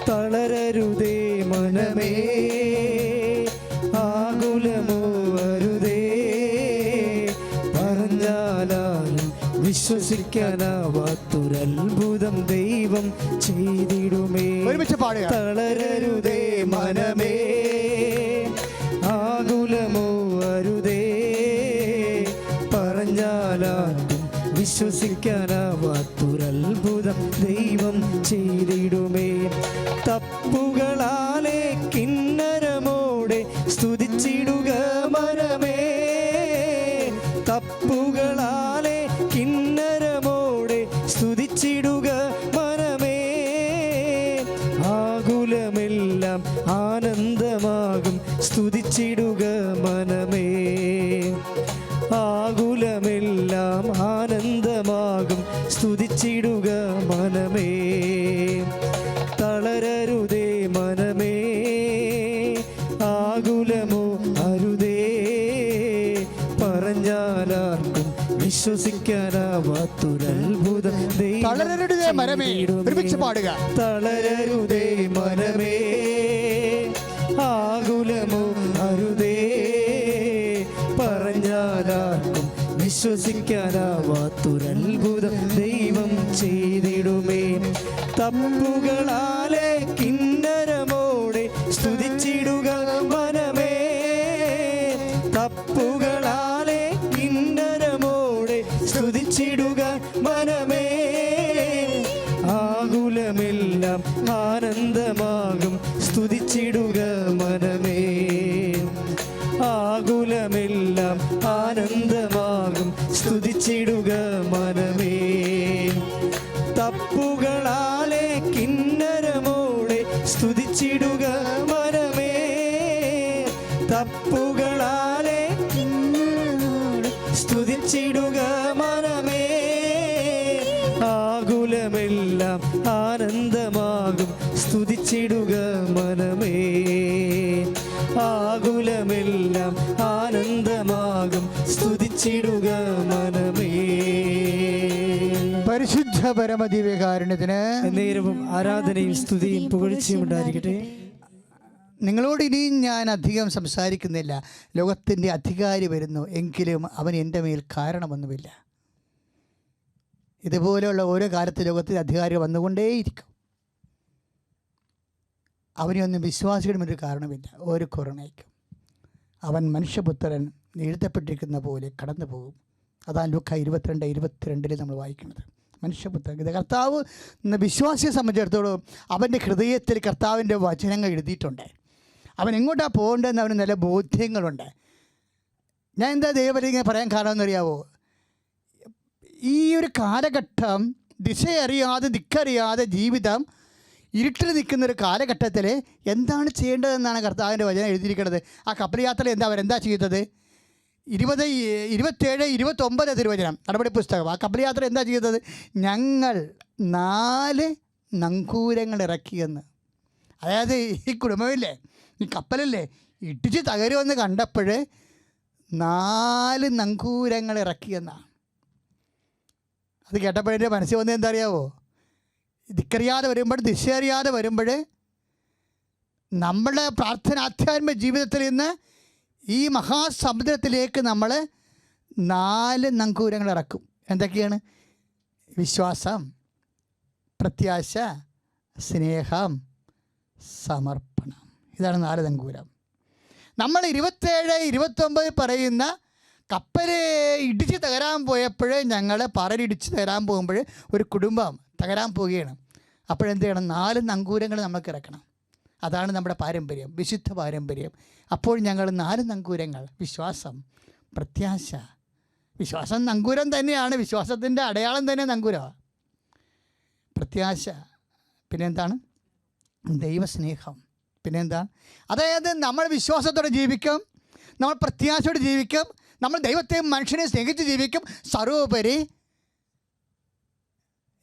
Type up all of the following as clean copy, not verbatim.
തളരരുതേ മനമേ, ആകുലമോ വരുതേ, പറഞ്ഞാലും വിശ്വസിക്കാനാവാത്തൊരത്ഭുതം ദൈവം ചെയ്തിടുമേ. തളരരുതേ മനമേ, ആകുലമോ വരുതേ, പറഞ്ഞാലും വിശ്വസിക്കാനാവാത്തൊരത്ഭുതം ദൈവം ചെയ്തിടുമേ. തപ്പുകളാലെ കിന്നരമോടെ സ്തുതിച്ചിടുക മനമേ, തപ്പുകളാലെ കിന്നരമോടെ സ്തുതിച്ചിടുക മനമേ, ആകുലമെല്ലാം ആനന്ദമാകും സ്തുതിച്ചിടുക മനമേ, ആകുലമെല്ലാം ആനന്ദമാകും സ്തുതിച്ചിടുക മനമേ. തളരരുതേ മനമേ, ആകുലമോ അരുതേ, പറഞ്ഞാലാർക്കും വിശ്വസിക്കാനാവാത്തൊരത്ഭുതം ദൈവം. തളരരുതേ മനമേ, ഒരുമിച്ച് പാടുക. തളരരുതേ മനമേ, ആകുലമോ അരുതേ, പറഞ്ഞാലാർക്കും വിശ്വസിക്കാനാവാത്തൊരത്ഭുതം ദൈവം ചെയ്തിടുമേ. തപ്പുകളാലെ കിന്നരമോടെ സ്തുതിച്ചിടുക മനമേ, തപ്പുകളാലെ കിന്നരമോടെ സ്തുതിച്ചിടുക മനമേ, ആകുലമെല്ലാം ആനന്ദമാകും സ്തുതിച്ചിടുക മനമേ, ആകുലമെല്ലാം ആനന്ദമാകും സ്തുതിച്ചിടുക മനമേ. തപ്പുകളാലെ കിന്നരമോടെ സ്തുതിച്ചിടുക മനമേ, തപ്പുകളാലെ കിന്നരമോടെ സ്തുതിച്ചിടുക മനമേ, ആകുലമെല്ലാം ആനന്ദമാകും സ്തുതിച്ചിടുക മനമേ, ആകുലമെല്ലാം ആനന്ദമാകും സ്തുതിച്ചിടുക മനമേ. പരിശുദ്ധ പരമദിവ്യകാരുണ്യത്തിന് നേരവും ആരാധനയും സ്തുതിയും പുകഴ്ചയും ഉണ്ടായിരിക്കട്ടെ. നിങ്ങളോട് ഇനിയും ഞാൻ അധികം സംസാരിക്കുന്നില്ല. ലോകത്തിൻ്റെ അധികാരി വരുന്നു, എങ്കിലും അവൻ എൻ്റെ മേൽ കാരണമൊന്നുമില്ല. ഇതുപോലെയുള്ള ഓരോ കാലത്ത് ലോകത്തിൽ അധികാരികൾ വന്നുകൊണ്ടേയിരിക്കും. അവനെയൊന്നും വിശ്വാസികളുടെ ഒരു കാരണമില്ല. ഒരു കൊറോണയ്ക്കും അവൻ മനുഷ്യപുത്രൻ എഴുതപ്പെട്ടിരിക്കുന്ന പോലെ കടന്നു പോകും. അതാണ് ലൂക്ക 22:22 നമ്മൾ വായിക്കുന്നത്. മനുഷ്യപുത്രൻ, ഇത് കർത്താവ് വിശ്വാസിയെ സംബന്ധിച്ചിടത്തോളം അവൻ്റെ ഹൃദയത്തിൽ കർത്താവിൻ്റെ വചനങ്ങൾ എഴുതിയിട്ടുണ്ട്. അവൻ എങ്ങോട്ടാണ് പോകേണ്ടതെന്ന് അവന് നല്ല ബോധ്യങ്ങളുണ്ട്. ഞാൻ എന്താ ദൈവം ഇങ്ങനെ പറയാൻ കാരണമെന്നറിയാവോ? ഈ ഒരു കാലഘട്ടം ദിശയറിയാതെ ദിക്കറിയാതെ ജീവിതം ഇരുട്ടിൽ നിൽക്കുന്നൊരു കാലഘട്ടത്തിൽ എന്താണ് ചെയ്യേണ്ടതെന്നാണ് കർത്താവിൻ്റെ വചനം എഴുതിയിരിക്കുന്നത്. ആ കപ്പൽ യാത്രയിൽ അവരെന്താ ചെയ്തത്? 20, 27, 29 തിരുവചനം നടപടി പുസ്തകം. ആ കപ്പൽ യാത്ര എന്താ ചെയ്തത്? ഞങ്ങൾ 4 നങ്കൂരങ്ങൾ ഇറക്കിയെന്ന്. അതായത് ഈ കുടുംബമില്ലേ, ഈ കപ്പലല്ലേ ഇടിച്ച് തകരുമെന്ന് കണ്ടപ്പോൾ 4 നങ്കൂരങ്ങൾ ഇറക്കിയെന്നാണ്. അത് കേട്ടപ്പോഴേ മനസ്സിൽ വന്നത് എന്താ അറിയാവോ? ദിക്കറിയാതെ വരുമ്പോൾ, ദിശ അറിയാതെ വരുമ്പോൾ നമ്മുടെ പ്രാർത്ഥനാധ്യാത്മ ജീവിതത്തിൽ നിന്ന് ഈ മഹാസമുദ്രത്തിലേക്ക് നമ്മൾ 4 നങ്കൂരങ്ങൾ ഇറക്കും. എന്തൊക്കെയാണ്? വിശ്വാസം, പ്രത്യാശ, സ്നേഹം, സമർപ്പണം. ഇതാണ് 4 നങ്കൂരം. നമ്മൾ 27, 29 പറയുന്ന കപ്പൽ ഇടിച്ച് തകരാൻ പോയപ്പോൾ, ഞങ്ങൾ പറയിടിച്ച് തകരാൻ പോകുമ്പോൾ ഒരു കുടുംബം തകരാൻ പോവുകയാണ്. അപ്പോഴെന്ത് ചെയ്യണം? 4 നങ്കൂരങ്ങൾ നമുക്ക് ഇറക്കണം. അതാണ് നമ്മുടെ പാരമ്പര്യം, വിശുദ്ധ പാരമ്പര്യം. അപ്പോൾ ഞങ്ങൾ 4 നങ്കൂരങ്ങൾ, വിശ്വാസം, പ്രത്യാശ. വിശ്വാസം നങ്കൂരം തന്നെയാണ്, വിശ്വാസത്തിൻ്റെ അടയാളം തന്നെ നങ്കൂരമാണ്. പ്രത്യാശ, പിന്നെന്താണ്? ദൈവസ്നേഹം, പിന്നെന്താണ്? അതായത് നമ്മൾ വിശ്വാസത്തോടെ ജീവിക്കും, നമ്മൾ പ്രത്യാശയോടെ ജീവിക്കും, നമ്മൾ ദൈവത്തെയും മനുഷ്യനെ സ്നേഹിച്ച് ജീവിക്കും. സർവോപരി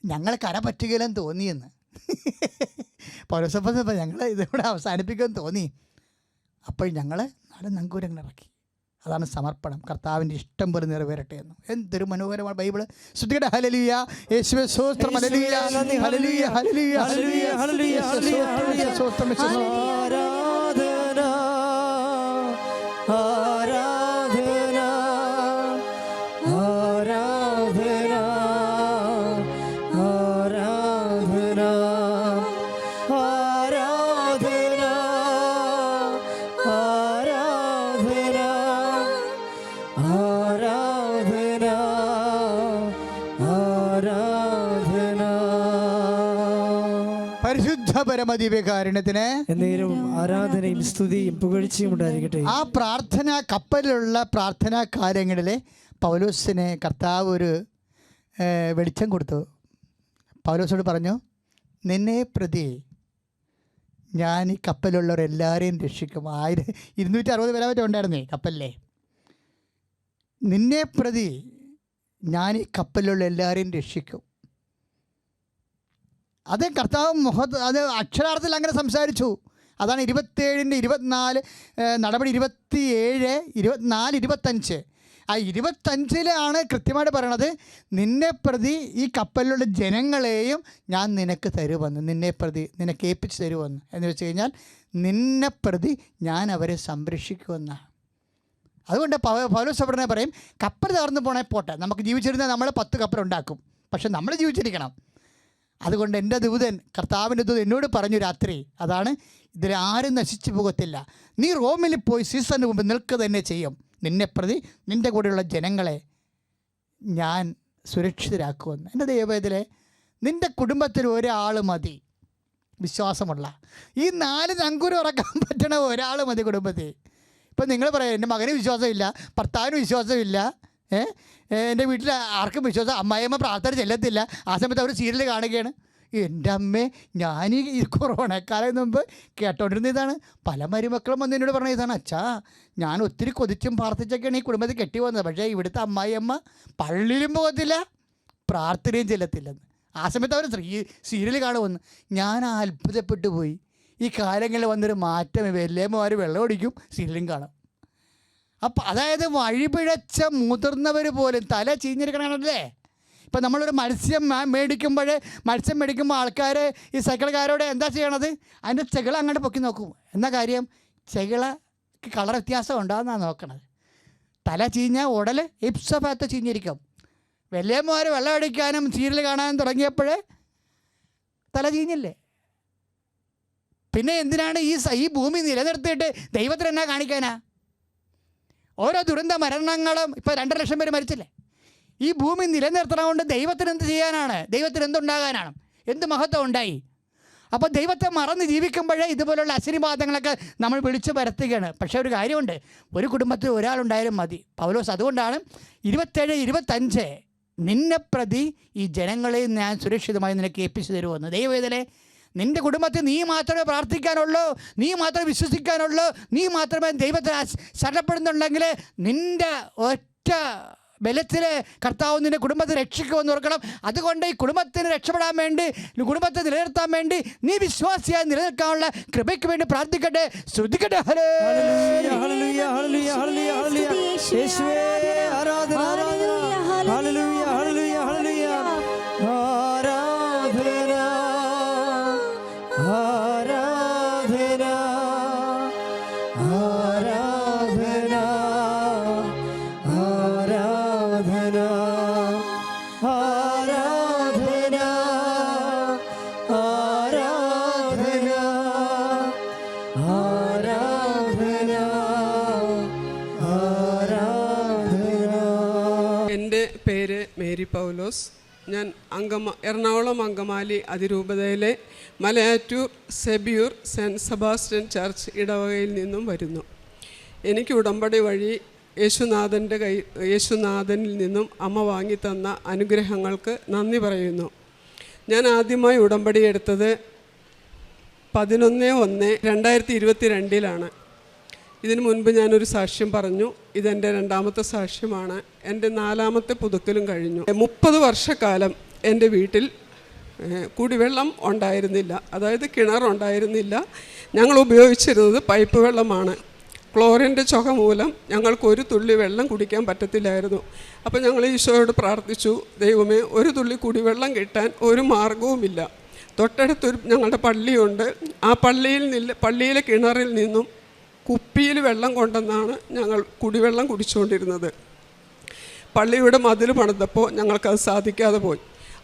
ഞങ്ങൾ കര പറ്റുകയില്ലെന്ന് തോന്നിയെന്ന് പൗരസഭ ഞങ്ങൾ ഇതിലൂടെ അവസാനിപ്പിക്കുമെന്ന് തോന്നി. അപ്പോൾ ഞങ്ങൾ 4 നങ്കൂരങ്ങൾ ഇറക്കി. അതാണ് സമർപ്പണം. കർത്താവിൻ്റെ ഇഷ്ടം പോലെ നിറവേറട്ടെ എന്ന്. എന്തൊരു മനോഹരമാണ് ബൈബിള്. ശ്രുതികട ഹല്ലേലൂയ, യേശുവേ സ്തോത്രം, hallelujah, hallelujah, hallelujah, hallelujah, hallelujah, സ്തോത്രം, സ്തോത്രം. ആരാധന ആരാധന ആരാധന ആരാധന ആരാധന ആരാധന ആരാധന ആരാധന. പരിശുദ്ധ പരമദിവ്യകാരുണ്യത്തിന് എന്നേരവും ആരാധനയും സ്തുതിയും പുകഴ്ചയും ഉണ്ടായിരിക്കട്ടെ. ആ പ്രാർത്ഥന, കപ്പലിലുള്ള പ്രാർത്ഥനാ കാലങ്ങളിൽ പൗലോസിനെ കർത്താവ് ഒരു വെളിച്ചം കൊടുത്തു. പൗലോസോട് പറഞ്ഞു, നിന്നെ പ്രതി ഞാൻ ഈ കപ്പലിലുള്ളവരെല്ലാവരെയും രക്ഷിക്കും. 260 പേരെ മറ്റോ ഉണ്ടായിരുന്നേ കപ്പലിലെ. നിന്നെ പ്രതി ഞാൻ ഈ കപ്പലിലുള്ള എല്ലാവരെയും രക്ഷിക്കും. അത് കർത്താവ് അത് അക്ഷരാർത്ഥത്തിൽ അങ്ങനെ സംസാരിച്ചു. അതാണ് 27-ന്റെ 24, നടപടി 27, 24, 25. ആ 25-ലാണ് കൃത്യമായിട്ട് പറയണത്, നിന്നെ പ്രതി ഈ കപ്പലിലുള്ള ജനങ്ങളെയും ഞാൻ നിനക്ക് തരുമെന്ന്, നിന്നെ പ്രതി നിനക്ക് ഏൽപ്പിച്ച് തരുമെന്ന്. എന്ന് വെച്ച് കഴിഞ്ഞാൽ നിന്നെ പ്രതി ഞാൻ അവരെ സംരക്ഷിക്കുമെന്നാണ്. അതുകൊണ്ട് പൗലോസ് അവിടെ പറയും, കപ്പൽ തകർന്നു പോണേ പോട്ടെ, നമുക്ക് ജീവിച്ചിരുന്നാൽ നമ്മൾ 10 കപ്പലുണ്ടാക്കും, പക്ഷെ നമ്മൾ ജീവിച്ചിരിക്കണം. അതുകൊണ്ട് എൻ്റെ ദൂതൻ, കർത്താവിൻ്റെ ദൂതൻ എന്നോട് പറഞ്ഞു രാത്രി, അതാണ്, ഇതിലാരും നശിച്ചു പോകത്തില്ല, നീ റോമിൽ പോയി സീസറിന് മുമ്പ് നിൽക്കുക തന്നെ ചെയ്യും, നിന്നെ പ്രതി നിൻ്റെ കൂടെയുള്ള ജനങ്ങളെ ഞാൻ സുരക്ഷിതരാക്കുമെന്ന്. എൻ്റെ ദൈവത്തിലെ നിൻ്റെ കുടുംബത്തിൽ ഒരാൾ മതി വിശ്വാസമുള്ള. ഈ 4 നങ്കൂരം ഇറക്കാൻ പറ്റണ ഒരാൾ മതി കുടുംബത്തിൽ. ഇപ്പം നിങ്ങൾ പറയാം, എൻ്റെ മകന് വിശ്വാസമില്ല, ഭർത്താവിന് വിശ്വാസമില്ല, എൻ്റെ വീട്ടിൽ ആർക്കും വിശ്വാസം, അമ്മായിയമ്മ പ്രാർത്ഥന ചെല്ലത്തില്ല. ആ സമയത്ത് അവർ സീരിയൽ കാണുകയാണ്. എൻ്റെ അമ്മേ, ഞാൻ ഈ കൊറോണക്കാലം മുമ്പ് കേട്ടോണ്ടിരുന്ന ഇതാണ്. പല മരുമക്കളും വന്ന് എന്നോട് പറഞ്ഞ ഇതാണ്, അച്ഛാ ഞാൻ ഒത്തിരി കൊതിച്ചും പ്രാർത്ഥിച്ചൊക്കെയാണ് ഈ കുടുംബത്തിൽ കെട്ടി വന്നത്, പക്ഷേ ഇവിടുത്തെ അമ്മായിയമ്മ പള്ളിയിലും പോകത്തില്ല, പ്രാർത്ഥനയും ചെല്ലത്തില്ലെന്ന്. ആ സമയത്ത് അവർ സീരിയൽ കാണുമെന്ന്. ഞാൻ അത്ഭുതപ്പെട്ടു പോയി. ഈ കാലങ്ങളിൽ വന്നൊരു മാറ്റം, വലിയമ്മമാർ വെള്ളം ഒടിക്കും, സീരിയലും കാണും. അപ്പം അതായത് വഴിപിഴച്ച മുതിർന്നവർ പോലും തല ചീഞ്ഞിരിക്കണമല്ലേ. ഇപ്പം നമ്മളൊരു മത്സ്യം മേടിക്കുമ്പോൾ ആൾക്കാർ ഈ സൈക്കിൾകാരോട് എന്താ ചെയ്യണത്, അതിൻ്റെ ചെകിള അങ്ങോട്ട് പൊക്കി നോക്കും. എന്നാ കാര്യം, ചെകിളക്ക് കളർ വ്യത്യാസം ഉണ്ടാകുന്നതാണ് നോക്കണത്. തല ചീഞ്ഞാൽ ഉടൽ ഇപ്സഭാഗത്ത് ചീഞ്ഞിരിക്കും. വലിയമ്മമാർ വെള്ളം അടിക്കാനും സീരിയൽ കാണാനും തുടങ്ങിയപ്പോൾ തല ചീഞ്ഞില്ലേ. പിന്നെ എന്തിനാണ് ഈ ഭൂമി നിലനിർത്തിയിട്ട് ദൈവത്തിന് എന്നാ കാണിക്കാനാ? ഓരോ ദുരന്ത മരണങ്ങളും ഇപ്പോൾ 2 ലക്ഷം പേര് മരിച്ചില്ലേ. ഈ ഭൂമി നിലനിർത്തണമുകൊണ്ട് ദൈവത്തിന് എന്ത് ചെയ്യാനാണ്? ദൈവത്തിന് എന്തുണ്ടാകാനാണ്? എന്ത് മഹത്വം ഉണ്ടായി? അപ്പോൾ ദൈവത്തെ മറന്ന് ജീവിക്കുമ്പോഴേ ഇതുപോലുള്ള അശനിവാദങ്ങളൊക്കെ നമ്മൾ വിളിച്ചു പരത്തുകയാണ്. പക്ഷേ ഒരു കാര്യമുണ്ട്, ഒരു കുടുംബത്തിൽ ഒരാളുണ്ടായാലും മതി. പൗലോസ് അതുകൊണ്ടാണ് 27, 25 നിന്നെ പ്രതി ഈ ജനങ്ങളെ ഞാൻ സുരക്ഷിതമായി നിനക്ക് ഏൽപ്പിച്ചു തരുമെന്ന്. ദൈവവേദനെ നിൻ്റെ കുടുംബത്തിൽ നീ മാത്രമേ പ്രാർത്ഥിക്കാനുള്ളൂ, നീ മാത്രമേ വിശ്വസിക്കാനുള്ളൂ, നീ മാത്രമേ ദൈവത്തെ ശരണപ്പെടുന്നുണ്ടെങ്കിൽ നിൻ്റെ ഒറ്റ ബലത്തിൽ കർത്താവ് നിൻ്റെ കുടുംബത്തെ രക്ഷിക്കുമെന്ന് ഓർക്കണം. അതുകൊണ്ട് ഈ കുടുംബത്തിന് രക്ഷപ്പെടാൻ വേണ്ടി, കുടുംബത്തെ നിലനിർത്താൻ വേണ്ടി നീ വിശ്വാസിയായി നിലനിൽക്കാനുള്ള കൃപയ്ക്ക് വേണ്ടി പ്രാർത്ഥിക്കട്ടെ. ശ്രദ്ധിക്കട്ടെ. ഹല്ലേലൂയ ഹല്ലേലൂയ ഹല്ലേലൂയ ഹല്ലേലൂയ യേശുവേ ആരാധന ആരാധന ഹല്ലേലൂയ ഹല്ലേലൂയ ഹല്ലേലൂയ ആരാധന ആരാധന ആരാധന ആരാധന ആരാധന ആരാധന ആരാധന ആരാധന. എൻ്റെ പേര് മേരി പൗലോസ്. ഞാൻ എറണാകുളം അങ്കമാലി അതിരൂപതയിലെ Malayattoor Sebiyoor Saint Sebastian church ഇടവകയിൽ നിന്നും വരുന്നു. എനിക്ക് ഉടമ്പടി വഴി യേശുനാഥനിൽ നിന്നും അമ്മ വാങ്ങിത്തന്ന അനുഗ്രഹങ്ങൾക്ക് നന്ദി പറയുന്നു. ഞാൻ ആദ്യമായി ഉടമ്പടി എടുത്തത് 11/1/2022 ഇതിനു മുൻപ് ഞാനൊരു സാക്ഷ്യം പറഞ്ഞു. ഇതെൻ്റെ 2ാമത്തെ സാക്ഷ്യമാണ്. എൻ്റെ 4ാമത്തെ പുതുക്കലും കഴിഞ്ഞു. 30 വർഷക്കാലം എൻ്റെ വീട്ടിൽ കുടിവെള്ളം ഉണ്ടായിരുന്നില്ല, അതായത് കിണറുണ്ടായിരുന്നില്ല. ഞങ്ങൾ ഉപയോഗിച്ചിരുന്നത് പൈപ്പ് വെള്ളമാണ്. ക്ലോറിൻ്റെ ചുക മൂലം ഞങ്ങൾക്ക് ഒരു തുള്ളി വെള്ളം കുടിക്കാൻ പറ്റത്തില്ലായിരുന്നു. അപ്പോൾ ഞങ്ങൾ ഈശോയോട് പ്രാർത്ഥിച്ചു, ദൈവമേ, ഒരു തുള്ളി കുടിവെള്ളം കിട്ടാൻ ഒരു മാർഗവുമില്ല. തൊട്ടടുത്തൊരു ഞങ്ങളുടെ പള്ളിയുണ്ട്. ആ പള്ളിയിലെ കിണറിൽ നിന്നും കുപ്പിയിൽ വെള്ളം കൊണ്ടെന്നാണ് ഞങ്ങൾ കുടിവെള്ളം കുടിച്ചുകൊണ്ടിരുന്നത്. പള്ളിയുടെ മതിൽ പണിതപ്പോൾ ഞങ്ങൾക്കത് സാധിക്കാതെ പോയി.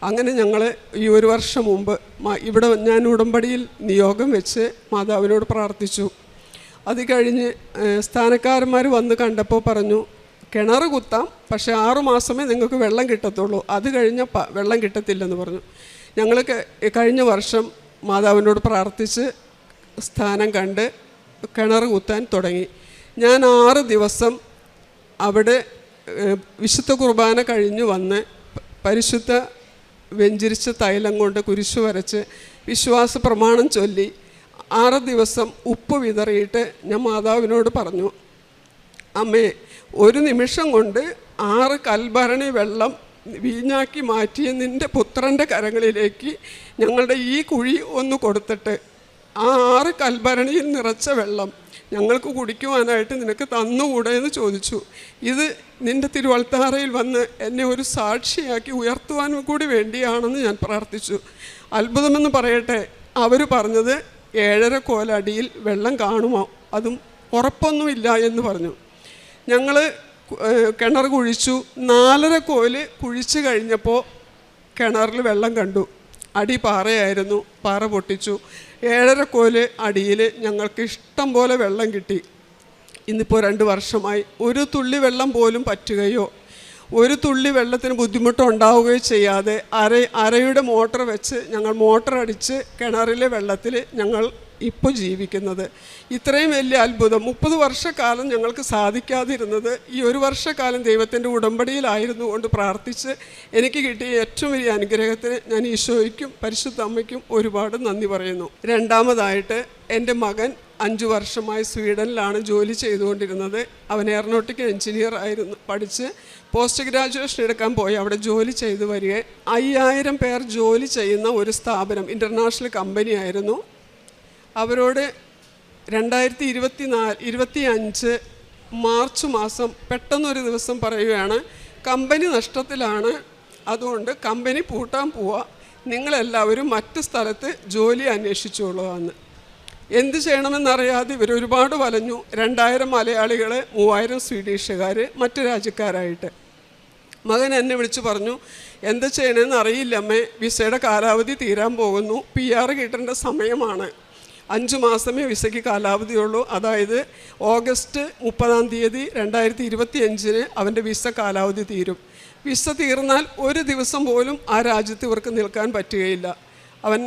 അങ്ങനെ ഞങ്ങൾ ഈ ഒരു വർഷം മുമ്പ് ഇവിടെ ഞാൻ ഉടമ്പടിയിൽ നിയോഗം വെച്ച് മാതാവിനോട് പ്രാർത്ഥിച്ചു. അത് കഴിഞ്ഞ് സ്ഥാനക്കാരന്മാർ വന്ന് കണ്ടപ്പോൾ പറഞ്ഞു, കിണർ കുത്താം, പക്ഷേ 6 മാസമേ നിങ്ങൾക്ക് വെള്ളം കിട്ടത്തുള്ളൂ, അത് കഴിഞ്ഞ വെള്ളം കിട്ടത്തില്ലെന്ന് പറഞ്ഞു. ഞങ്ങൾ കഴിഞ്ഞ വർഷം മാതാവിനോട് പ്രാർത്ഥിച്ച് സ്ഥാനം കണ്ട് കിണർ കുത്താൻ തുടങ്ങി. ഞാൻ 6 ദിവസം അവിടെ വിശുദ്ധ കുർബാന കഴിഞ്ഞ് വന്ന് പരിശുദ്ധ വെഞ്ചിരിച്ച തൈലം കൊണ്ട് കുരിശു വരച്ച് വിശ്വാസ പ്രമാണം ചൊല്ലി 6 ദിവസം ഉപ്പ് വിതറിയിട്ട് ഞാൻ മാതാവിനോട് പറഞ്ഞു, അമ്മേ, ഒരു നിമിഷം കൊണ്ട് 6 കൽഭരണി വെള്ളം വീഞ്ഞാക്കി മാറ്റിയ നിൻ്റെ പുത്രൻ്റെ കരങ്ങളിലേക്ക് ഞങ്ങളുടെ ഈ കുഴി ഒന്ന് കൊടുത്തിട്ട് ആ 6 കൽഭരണിയിൽ നിറച്ച വെള്ളം ഞങ്ങൾക്ക് കുടിക്കുവാനായിട്ട് നിനക്ക് തന്നുകൂടെ എന്ന് ചോദിച്ചു. ഇത് നിൻ്റെ തിരുവൾത്താരയിൽ വന്ന് എന്നെ ഒരു സാക്ഷിയാക്കി ഉയർത്തുവാനും കൂടി വേണ്ടിയാണെന്ന് ഞാൻ പ്രാർത്ഥിച്ചു. അത്ഭുതമെന്ന് പറയട്ടെ, അവർ പറഞ്ഞത് 7.5 കോലടിയിൽ വെള്ളം കാണുമോ, അതും ഉറപ്പൊന്നുമില്ല എന്ന് പറഞ്ഞു. ഞങ്ങൾ കിണർ കുഴിച്ചു. 4.5 കോല് കുഴിച്ച് കഴിഞ്ഞപ്പോൾ കിണറിൽ വെള്ളം കണ്ടു. അടി പാറയായിരുന്നു, പാറ പൊട്ടിച്ചു. 7.5 കോല് അടിയിൽ ഞങ്ങൾക്ക് ഇഷ്ടം പോലെ വെള്ളം കിട്ടി. ഇന്നിപ്പോൾ 2 വർഷമായി ഒരു തുള്ളി വെള്ളം പോലും പറ്റുകയോ ഒരു തുള്ളി വെള്ളത്തിന് ബുദ്ധിമുട്ടുണ്ടാവുകയോ ചെയ്യാതെ അരയുടെ മോട്ടർ വെച്ച് ഞങ്ങൾ മോട്ടർ അടിച്ച് കിണറിലെ വെള്ളത്തിൽ ഞങ്ങൾ ഇപ്പോൾ ജീവിക്കുന്നത്. ഇത്രയും വലിയ അത്ഭുതം 30 വർഷക്കാലം ഞങ്ങൾക്ക് സാധിക്കാതിരുന്നത് ഈ ഒരു വർഷക്കാലം ദൈവത്തിൻ്റെ ഉടമ്പടിയിലായിരുന്നു കൊണ്ട് പ്രാർത്ഥിച്ച് എനിക്ക് കിട്ടിയ ഏറ്റവും വലിയ അനുഗ്രഹത്തിന് ഞാൻ ഈശോയ്ക്കും പരിശുദ്ധ അമ്മയ്ക്കും ഒരുപാട് നന്ദി പറയുന്നു. രണ്ടാമതായിട്ട് എൻ്റെ മകൻ 5 വർഷമായി സ്വീഡനിലാണ് ജോലി ചെയ്തുകൊണ്ടിരുന്നത്. അവൻ എയറോനോട്ടിക്കൽ എഞ്ചിനീയർ ആയിരുന്നു. പഠിച്ച് പോസ്റ്റ് ഗ്രാജുവേഷൻ എടുക്കാൻ പോയി അവിടെ ജോലി ചെയ്തു വരിക. 5000 പേർ ജോലി ചെയ്യുന്ന ഒരു സ്ഥാപനം, ഇൻ്റർനാഷണൽ കമ്പനിയായിരുന്നു. അവരോട് 2025 മാർച്ച് മാസം പെട്ടെന്നൊരു ദിവസം പറയുകയാണ്, കമ്പനി നഷ്ടത്തിലാണ്, അതുകൊണ്ട് കമ്പനി പൂട്ടാൻ പോവുക, നിങ്ങളെല്ലാവരും മറ്റ് സ്ഥലത്ത് ജോലി അന്വേഷിച്ചോളൂ എന്ന്. എന്ത് ചെയ്യണമെന്നറിയാതെ ഇവർ ഒരുപാട് വലഞ്ഞു. 2000 മലയാളികൾ, 3000 സ്വീഡിഷുകാർ, മറ്റു രാജ്യക്കാരായിട്ട്. മകൻ എന്നെ വിളിച്ച് പറഞ്ഞു, എന്ത് ചെയ്യണമെന്ന് അറിയില്ല അമ്മേ, വിസയുടെ കാലാവധി തീരാൻ പോകുന്നു, PR കിട്ടേണ്ട സമയമാണ്, 5 മാസമേ വിസയ്ക്ക് കാലാവധിയുള്ളൂ. അതായത് ഓഗസ്റ്റ് 30 2025 അവൻ്റെ വിസ കാലാവധി തീരും. വിസ തീർന്നാൽ ഒരു ദിവസം പോലും ആ രാജ്യത്ത് ഇവർക്ക് നിൽക്കാൻ പറ്റുകയില്ല. അവൻ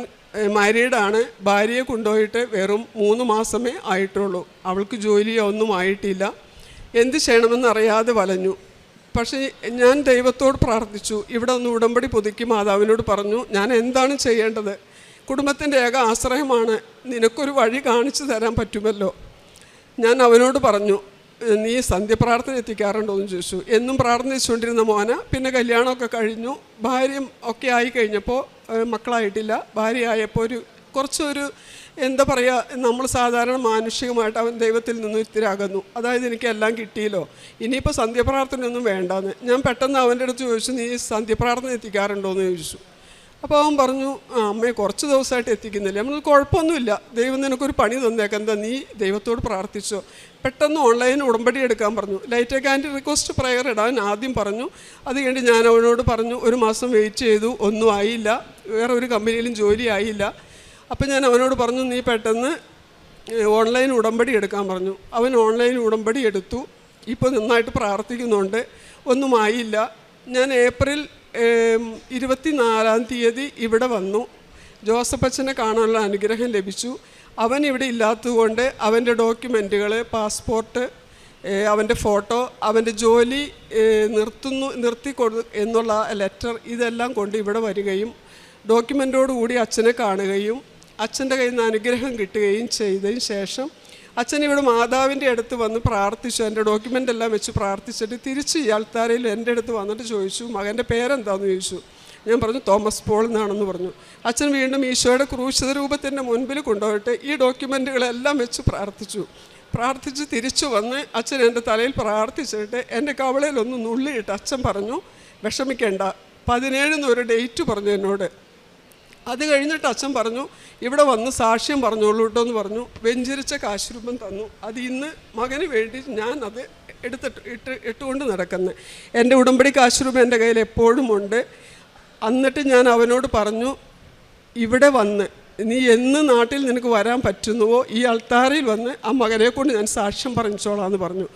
മാരീഡാണ്. ഭാര്യയെ കൊണ്ടുപോയിട്ട് വെറും 3 മാസമേ ആയിട്ടുള്ളൂ. അവൾക്ക് ജോലിയോ ഒന്നും ആയിട്ടില്ല. എന്ത് ചെയ്യണമെന്നറിയാതെ വലഞ്ഞു. പക്ഷേ ഞാൻ ദൈവത്തോട് പ്രാർത്ഥിച്ചു. ഇവിടെ ഒന്ന് ഉടമ്പടി പുതുക്കി മാതാവിനോട് പറഞ്ഞു, ഞാൻ എന്താണ് ചെയ്യേണ്ടത്? കുടുംബത്തിൻ്റെ ഏക ആശ്രയമാണ്, നിനക്കൊരു വഴി കാണിച്ചു തരാൻ പറ്റുമല്ലോ. ഞാൻ അവനോട് പറഞ്ഞു, നീ സന്ധ്യപ്രാർത്ഥന എത്തിക്കാറുണ്ടോ എന്ന് ചോദിച്ചു. എന്നും പ്രാർത്ഥിച്ചുകൊണ്ടിരുന്ന മോന പിന്നെ കല്യാണമൊക്കെ കഴിഞ്ഞു, ഭാര്യ ഒക്കെ ആയി കഴിഞ്ഞപ്പോൾ മക്കളായിട്ടില്ല. ഭാര്യ ആയപ്പോൾ കുറച്ചൊരു എന്താ പറയുക, നമ്മൾ സാധാരണ മാനുഷികമായിട്ട് അവൻ ദൈവത്തിൽ നിന്നും ഇത്തിരാകുന്നു. അതായത് എനിക്കെല്ലാം കിട്ടിയല്ലോ, ഇനിയിപ്പോൾ സന്ധ്യപ്രാർത്ഥനയൊന്നും വേണ്ടാന്ന്. ഞാൻ പെട്ടെന്ന് അവൻ്റെ അടുത്ത് ചോദിച്ചു, നീ സന്ധ്യപ്രാർത്ഥന എത്തിക്കാറുണ്ടോ എന്ന് ചോദിച്ചു. അപ്പോൾ അവൻ പറഞ്ഞു, അമ്മയെ കുറച്ച് ദിവസമായിട്ട് എത്തിക്കുന്നില്ല. നമ്മൾ കുഴപ്പമൊന്നുമില്ല, ദൈവം നിനക്കൊരു പണി തന്നേക്കാം, എന്താ നീ ദൈവത്തോട് പ്രാർത്ഥിച്ചോ. പെട്ടെന്ന് ഓൺലൈൻ ഉടമ്പടി എടുക്കാൻ പറഞ്ഞു. ലൈറ്റ് ആൻഡ് റിക്വസ്റ്റ് പ്രയർ ഇടാൻ ആദ്യം പറഞ്ഞു. അത് കഴിഞ്ഞ് ഞാൻ അവനോട് പറഞ്ഞു, 1 മാസം വെയിറ്റ് ചെയ്തു, ഒന്നും ആയില്ല, വേറെ ഒരു കമ്പനിയിലും ജോലി ആയില്ല. അപ്പം ഞാൻ അവനോട് പറഞ്ഞു, നീ പെട്ടെന്ന് ഓൺലൈൻ ഉടമ്പടി എടുക്കാൻ പറഞ്ഞു. അവൻ ഓൺലൈൻ ഉടമ്പടി എടുത്തു. ഇപ്പോൾ നന്നായിട്ട് പ്രാർത്ഥിക്കുന്നുണ്ട്. ഒന്നും ആയില്ല. ഞാൻ ഏപ്രിൽ 24 ഇവിടെ വന്നു. ജോസഫ് അച്ഛനെ കാണാനുള്ള അനുഗ്രഹം ലഭിച്ചു. അവൻ ഇവിടെ ഇല്ലാത്തതുകൊണ്ട് അവൻ്റെ ഡോക്യുമെൻറ്റുകൾ, പാസ്പോർട്ട്, അവൻ്റെ ഫോട്ടോ, അവൻ്റെ ജോലി നിർത്തിക്കൊടു എന്നുള്ള ലെറ്റർ, ഇതെല്ലാം കൊണ്ട് ഇവിടെ വരികയും ഡോക്യുമെൻറ്റോടുകൂടി അച്ഛനെ കാണുകയും അച്ഛൻ്റെ കയ്യിൽ നിന്ന് അനുഗ്രഹം കിട്ടുകയും ചെയ്തതിന് ശേഷം അച്ഛൻ ഇവിടെ മാതാവിൻ്റെ അടുത്ത് വന്ന് പ്രാർത്ഥിച്ചു. എൻ്റെ ഡോക്യുമെൻ്റ് എല്ലാം വെച്ച് പ്രാർത്ഥിച്ചിട്ട് തിരിച്ച് ഈ ആൾത്താരയിൽ എൻ്റെ അടുത്ത് വന്നിട്ട് ചോദിച്ചു, മകൻ്റെ പേരെന്താണെന്ന് ചോദിച്ചു. ഞാൻ പറഞ്ഞു, തോമസ് പോൾ എന്നാണെന്ന് പറഞ്ഞു. അച്ഛൻ വീണ്ടും ഈശോയുടെ ക്രൂശിത രൂപത്തിൻ്റെ മുൻപിൽ കൊണ്ടുപോയിട്ട് ഈ ഡോക്യുമെൻറ്റുകളെല്ലാം വെച്ച് പ്രാർത്ഥിച്ചു. പ്രാർത്ഥിച്ച് തിരിച്ചു വന്ന് അച്ഛൻ എൻ്റെ തലയിൽ പ്രാർത്ഥിച്ചിട്ട് എൻ്റെ കവളയിലൊന്ന് നുള്ളിയിട്ട് അച്ഛൻ പറഞ്ഞു, വിഷമിക്കേണ്ട, 17 ഒരു ഡേറ്റ് പറഞ്ഞു എന്നോട്. അത് കഴിഞ്ഞിട്ട് അച്ഛൻ പറഞ്ഞു, ഇവിടെ വന്ന് സാക്ഷ്യം പറഞ്ഞോളൂ കേട്ടോ എന്ന് പറഞ്ഞു. വെഞ്ചരിച്ച കാശുരൂപം തന്നു. അത് ഇന്ന് മകന് വേണ്ടി ഞാൻ അത് ഇട്ടുകൊണ്ട് നടക്കുന്നത്. എൻ്റെ ഉടമ്പടി കാശുരൂപം എൻ്റെ കയ്യിൽ എപ്പോഴും ഉണ്ട്. എന്നിട്ട് ഞാൻ അവനോട് പറഞ്ഞു, ഇവിടെ വന്ന് നീ എന്ന് നാട്ടിൽ നിനക്ക് വരാൻ പറ്റുന്നുവോ ഈ അൾത്താരയിൽ വന്ന് ആ മകനെ കൊണ്ട് ഞാൻ സാക്ഷ്യം പറഞ്ഞോളാന്ന് പറഞ്ഞു.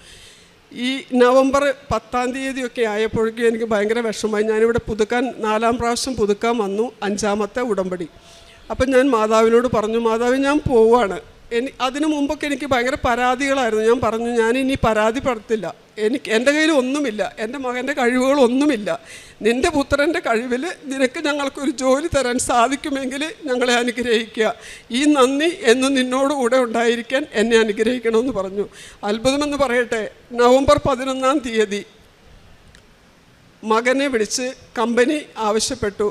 ഈ നവംബർ 10-ാം തീയതിയൊക്കെ ആയപ്പോഴേക്കും എനിക്ക് ഭയങ്കര വിഷമമായി. ഞാനിവിടെ പുതുക്കാൻ 4-ാം പ്രാവശ്യം പുതുക്കാൻ വന്നു, 5-ാമത്തെ ഉടമ്പടി. അപ്പം ഞാൻ മാതാവിനോട് പറഞ്ഞു, മാതാവ് ഞാൻ പോവാണ്. അതിനു മുമ്പൊക്കെ എനിക്ക് ഭയങ്കര പരാതികളായിരുന്നു. ഞാൻ പറഞ്ഞു, ഞാനിനി പരാതിപ്പെടത്തില്ല, എൻ്റെ കയ്യിൽ ഒന്നുമില്ല, എൻ്റെ മകൻ്റെ കഴിവുകളൊന്നുമില്ല. നിൻ്റെ പുത്രൻ്റെ കഴിവിൽ നിനക്ക് ഞങ്ങൾക്കൊരു ജോലി തരാൻ സാധിക്കുമെങ്കിൽ ഞങ്ങളെ അനുഗ്രഹിക്കുക. ഈ നന്ദി എന്നും നിന്നോടുകൂടെ ഉണ്ടായിരിക്കാൻ എന്നെ അനുഗ്രഹിക്കണമെന്ന് പറഞ്ഞു. അത്ഭുതമെന്ന് പറയട്ടെ, നവംബർ 11-ാം തീയതി മകനെ വിളിച്ച് കമ്പനി ആവശ്യപ്പെട്ടു,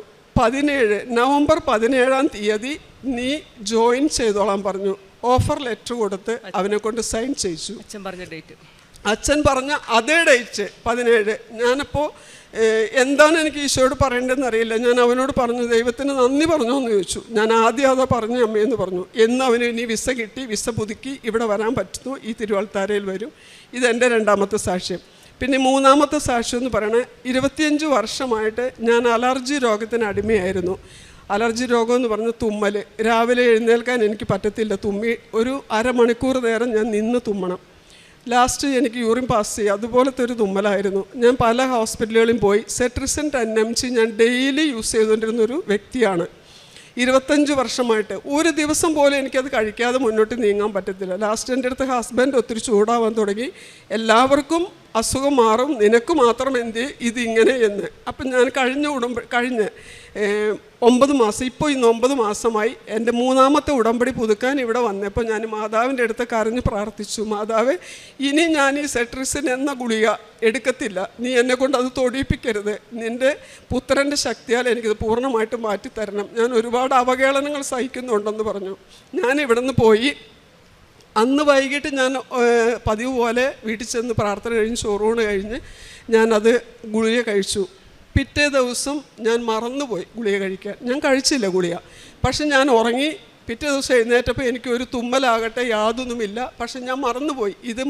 നവംബർ 17-ാം തീയതി നീ ജോയിൻ ചെയ്തോളാൻ പറഞ്ഞു. ഓഫർ ലെറ്റർ കൊടുത്ത് അവനെ കൊണ്ട് സൈൻ ചെയ്യിച്ചു. അച്ഛൻ പറഞ്ഞ അതേ ഡേറ്റ് 17. ഞാനപ്പോൾ എന്താണ് എനിക്ക് ഈശോയോട് പറയേണ്ടതെന്ന് അറിയില്ല. ഞാൻ അവനോട് പറഞ്ഞു, ദൈവത്തിന് നന്ദി പറഞ്ഞോ എന്ന് ചോദിച്ചു. ഞാൻ ആദ്യം അതാ പറഞ്ഞു അമ്മയെന്ന് പറഞ്ഞു. എന്ന് അവന് ഇനി വിസ കിട്ടി, വിസ പുതുക്കി ഇവിടെ വരാൻ പറ്റുന്നു, ഈ തിരുവൾത്താരയിൽ വരും. ഇതെൻ്റെ 2-ാമത്തെ സാക്ഷ്യം. പിന്നെ 3-ാമത്തെ സാക്ഷ്യം എന്ന് പറയണത്, 25 വർഷമായിട്ട് ഞാൻ അലർജി രോഗത്തിന് അടിമയായിരുന്നു. അലർജി രോഗം എന്ന് പറഞ്ഞാൽ തുമ്മൽ. രാവിലെ എഴുന്നേൽക്കാൻ എനിക്ക് പറ്റത്തില്ല. തുമ്മി ഒരു അരമണിക്കൂർ നേരം ഞാൻ നിന്ന് തുമ്മണം. ലാസ്റ്റ് എനിക്ക് യൂറിൻ പാസ് ചെയ്യുക, അതുപോലത്തെ ഒരു തുമ്മലായിരുന്നു. ഞാൻ പല ഹോസ്പിറ്റലുകളിലും പോയി. സെട്രിസിൻ 10 mg ഞാൻ ഡെയിലി യൂസ് ചെയ്തുകൊണ്ടിരുന്നൊരു വ്യക്തിയാണ്. 25 വർഷമായിട്ട് ഒരു ദിവസം പോലും എനിക്കത് കഴിക്കാതെ മുന്നോട്ട് നീങ്ങാൻ പറ്റത്തില്ല. ലാസ്റ്റ് എൻ്റെ അടുത്ത് ഹസ്ബൻഡ് ഒത്തിരി ചൂടാവാൻ തുടങ്ങി. എല്ലാവർക്കും അസുഖം മാറും, നിനക്ക് മാത്രം എന്ത് ഇതിങ്ങനെ എന്ന്. അപ്പം ഞാൻ കഴിഞ്ഞ 9 മാസം, ഇപ്പോൾ ഇന്ന് 9 മാസമായി എൻ്റെ 3-ാമത്തെ ഉടമ്പടി പുതുക്കാൻ ഇവിടെ വന്നപ്പോൾ ഞാൻ മാതാവിൻ്റെ അടുത്ത് കരഞ്ഞ് പ്രാർത്ഥിച്ചു, മാതാവേ ഇനി ഞാൻ ഈ സെട്രിസിൻ എന്ന ഗുളിക എടുക്കത്തില്ല, നീ എന്നെ കൊണ്ട് അത് തൊടിയിപ്പിക്കരുത്, നിൻ്റെ പുത്രൻ്റെ ശക്തിയാൽ എനിക്കത് പൂർണ്ണമായിട്ട് മാറ്റിത്തരണം, ഞാൻ ഒരുപാട് അവഹേളനങ്ങൾ സഹിക്കുന്നുണ്ടെന്ന് പറഞ്ഞു. ഞാൻ ഇവിടെ നിന്ന് പോയി. അന്ന് വൈകിട്ട് ഞാൻ പതിവ് പോലെ വീട്ടിൽ ചെന്ന് പ്രാർത്ഥന കഴിഞ്ഞ് ചോറൂണ് കഴിഞ്ഞ് ഞാനത് ഗുളിക കഴിച്ചു. പിറ്റേ ദിവസം ഞാൻ മറന്നുപോയി ഗുളിക കഴിക്കാൻ. ഞാൻ കഴിച്ചില്ല ഗുളിക, പക്ഷെ ഞാൻ ഉറങ്ങി. പിറ്റേ ദിവസം എഴുന്നേറ്റപ്പോൾ എനിക്ക് ഒരു തുമ്മലാകട്ടെ യാതൊന്നുമില്ല, പക്ഷെ ഞാൻ മറന്നുപോയി. ഇത്